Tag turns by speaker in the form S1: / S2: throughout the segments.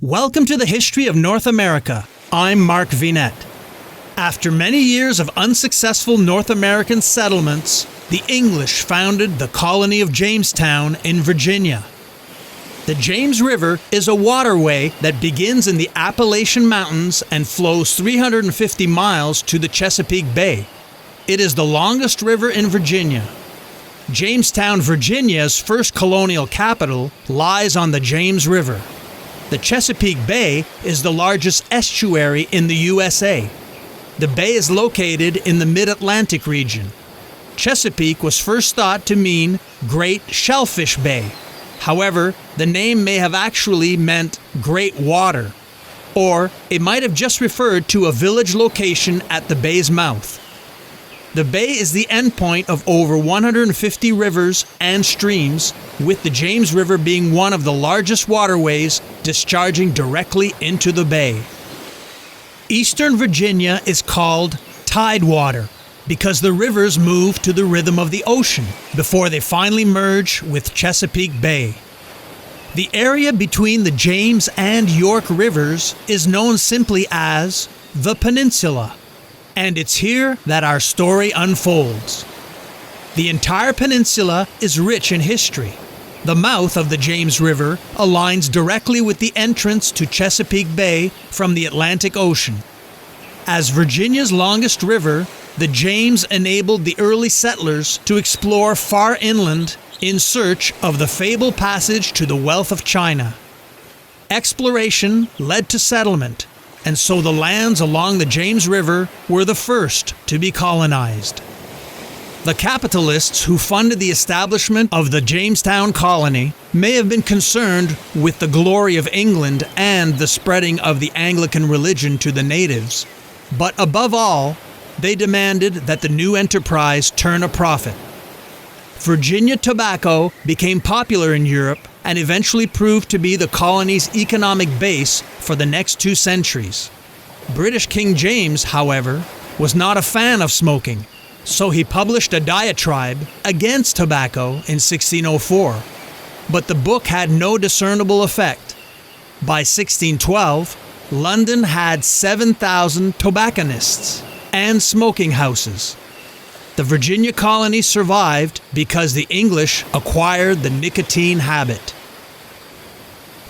S1: Welcome to the History of North America. I'm Mark Vinette. After many years of unsuccessful North American settlements, the English founded the colony of Jamestown in Virginia. The James River is a waterway that begins in the Appalachian Mountains and flows 350 miles to the Chesapeake Bay. It is the longest river in Virginia. Jamestown, Virginia's first colonial capital, lies on the James River. The Chesapeake Bay is the largest estuary in the USA. The bay is located in the Mid-Atlantic region. Chesapeake was first thought to mean Great Shellfish Bay. However, the name may have actually meant Great Water, or it might have just referred to a village location at the bay's mouth. The bay is the endpoint of over 150 rivers and streams, with the James River being one of the largest waterways discharging directly into the bay. Eastern Virginia is called Tidewater because the rivers move to the rhythm of the ocean before they finally merge with Chesapeake Bay. The area between the James and York Rivers is known simply as the Peninsula. And it's here that our story unfolds. The entire peninsula is rich in history. The mouth of the James River aligns directly with the entrance to Chesapeake Bay from the Atlantic Ocean. As Virginia's longest river, the James enabled the early settlers to explore far inland in search of the fabled passage to the wealth of China. Exploration led to settlement, and so the lands along the James River were the first to be colonized. The capitalists who funded the establishment of the Jamestown colony may have been concerned with the glory of England and the spreading of the Anglican religion to the natives, but above all, they demanded that the new enterprise turn a profit. Virginia tobacco became popular in Europe and eventually proved to be the colony's economic base for the next 2 centuries. British King James, however, was not a fan of smoking, so he published a diatribe against tobacco in 1604. But the book had no discernible effect. By 1612, London had 7,000 tobacconists and smoking houses. The Virginia colony survived because the English acquired the nicotine habit.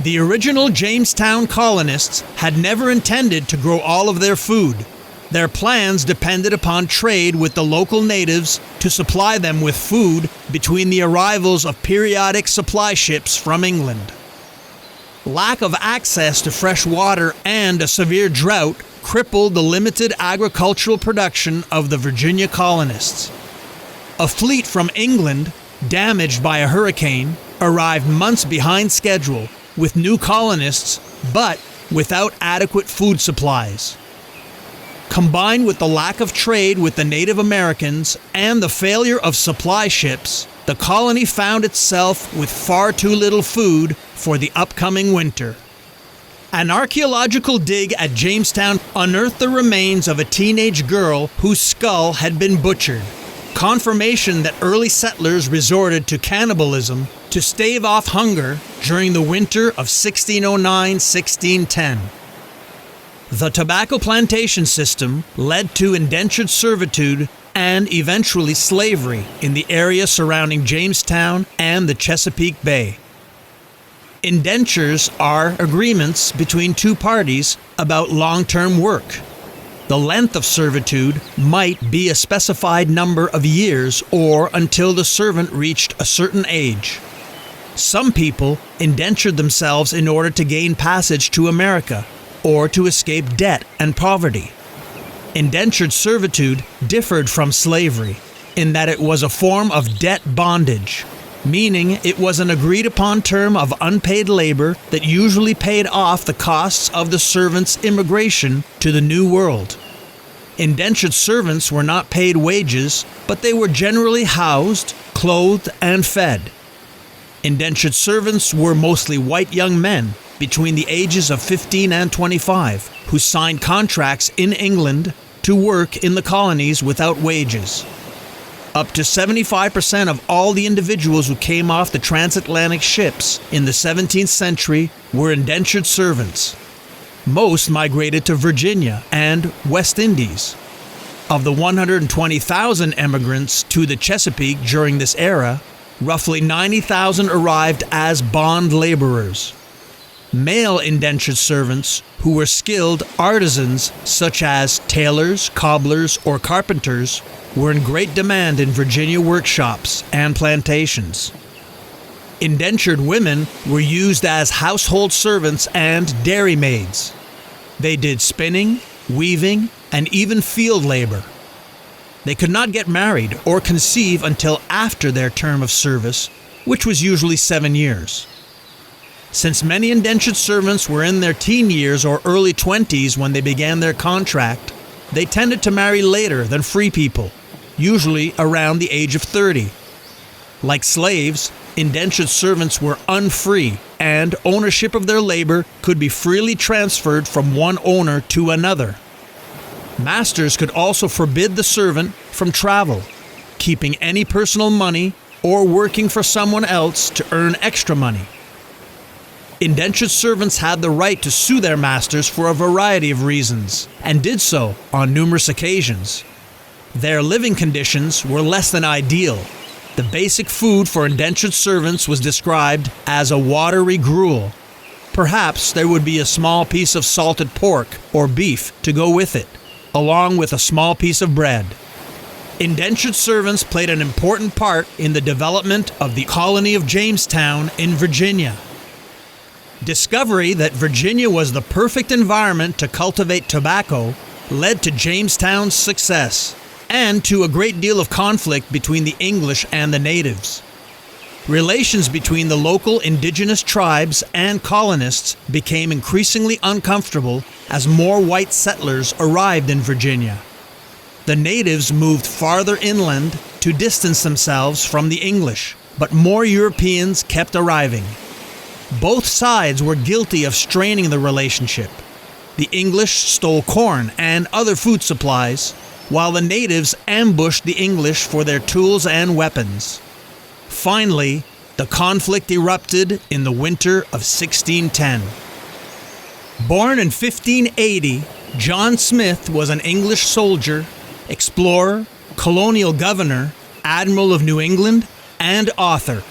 S1: The original Jamestown colonists had never intended to grow all of their food. Their plans depended upon trade with the local natives to supply them with food between the arrivals of periodic supply ships from England. Lack of access to fresh water and a severe drought crippled the limited agricultural production of the Virginia colonists. A fleet from England, damaged by a hurricane, arrived months behind schedule with new colonists, but without adequate food supplies. Combined with the lack of trade with the Native Americans and the failure of supply ships, the colony found itself with far too little food for the upcoming winter. An archaeological dig at Jamestown unearthed the remains of a teenage girl whose skull had been butchered, confirmation that early settlers resorted to cannibalism to stave off hunger during the winter of 1609-1610. The tobacco plantation system led to indentured servitude and eventually slavery in the area surrounding Jamestown and the Chesapeake Bay. Indentures are agreements between 2 parties about long-term work. The length of servitude might be a specified number of years or until the servant reached a certain age. Some people indentured themselves in order to gain passage to America or to escape debt and poverty. Indentured servitude differed from slavery in that it was a form of debt bondage, meaning it was an agreed-upon term of unpaid labor that usually paid off the costs of the servant's immigration to the New World. Indentured servants were not paid wages, but they were generally housed, clothed, and fed. Indentured servants were mostly white young men between the ages of 15 and 25 who signed contracts in England to work in the colonies without wages. Up to 75% of all the individuals who came off the transatlantic ships in the 17th century were indentured servants. Most migrated to Virginia and West Indies. Of the 120,000 emigrants to the Chesapeake during this era, roughly 90,000 arrived as bond laborers. Male indentured servants who were skilled artisans such as tailors, cobblers, or carpenters were in great demand in Virginia workshops and plantations. Indentured women were used as household servants and dairymaids. They did spinning, weaving, and even field labor. They could not get married or conceive until after their term of service, which was usually 7 years. Since many indentured servants were in their teen years or early 20s when they began their contract, they tended to marry later than free people, usually around the age of 30. Like slaves, indentured servants were unfree, and ownership of their labor could be freely transferred from one owner to another. Masters could also forbid the servant from travel, keeping any personal money, or working for someone else to earn extra money. Indentured servants had the right to sue their masters for a variety of reasons, and did so on numerous occasions. Their living conditions were less than ideal. The basic food for indentured servants was described as a watery gruel. Perhaps there would be a small piece of salted pork or beef to go with it, along with a small piece of bread. Indentured servants played an important part in the development of the colony of Jamestown in Virginia. Discovery that Virginia was the perfect environment to cultivate tobacco led to Jamestown's success, and to a great deal of conflict between the English and the natives. Relations between the local indigenous tribes and colonists became increasingly uncomfortable as more white settlers arrived in Virginia. The natives moved farther inland to distance themselves from the English, but more Europeans kept arriving. Both sides were guilty of straining the relationship. The English stole corn and other food supplies, while the natives ambushed the English for their tools and weapons. Finally, the conflict erupted in the winter of 1610. Born in 1580, John Smith was an English soldier, explorer, colonial governor, admiral of New England, and author.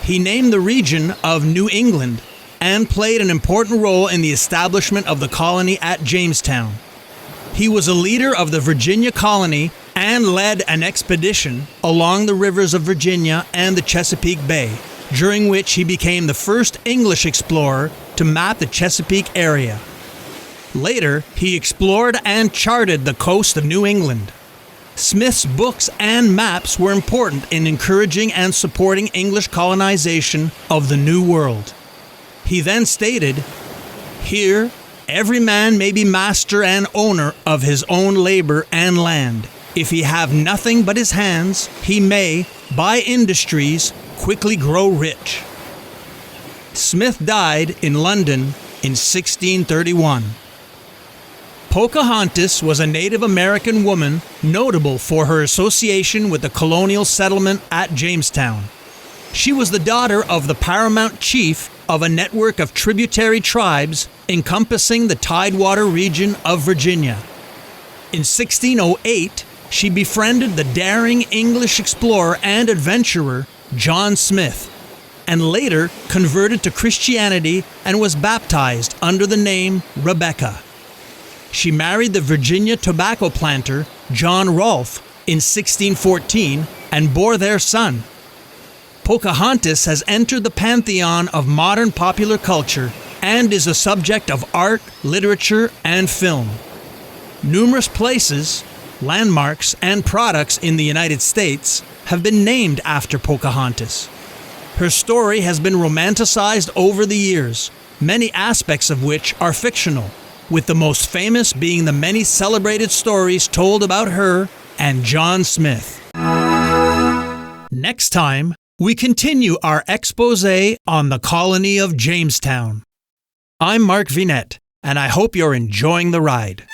S1: He named the region of New England and played an important role in the establishment of the colony at Jamestown. He was a leader of the Virginia colony and led an expedition along the rivers of Virginia and the Chesapeake Bay, during which he became the first English explorer to map the Chesapeake area. Later, he explored and charted the coast of New England. Smith's books and maps were important in encouraging and supporting English colonization of the New World. He then stated, "Here, every man may be master and owner of his own labor and land. If he have nothing but his hands, he may, by industries, quickly grow rich." Smith died in London in 1631. Pocahontas was a Native American woman notable for her association with the colonial settlement at Jamestown. She was the daughter of the paramount chief of a network of tributary tribes encompassing the Tidewater region of Virginia. In 1608, she befriended the daring English explorer and adventurer John Smith, and later converted to Christianity and was baptized under the name Rebecca. She married the Virginia tobacco planter John Rolfe in 1614 and bore their son. Pocahontas has entered the pantheon of modern popular culture and is a subject of art, literature, and film. Numerous places, landmarks, and products in the United States have been named after Pocahontas. Her story has been romanticized over the years, many aspects of which are fictional, with the most famous being the many celebrated stories told about her and John Smith. Next time, we continue our exposé on the colony of Jamestown. I'm Mark Vinette, and I hope you're enjoying the ride.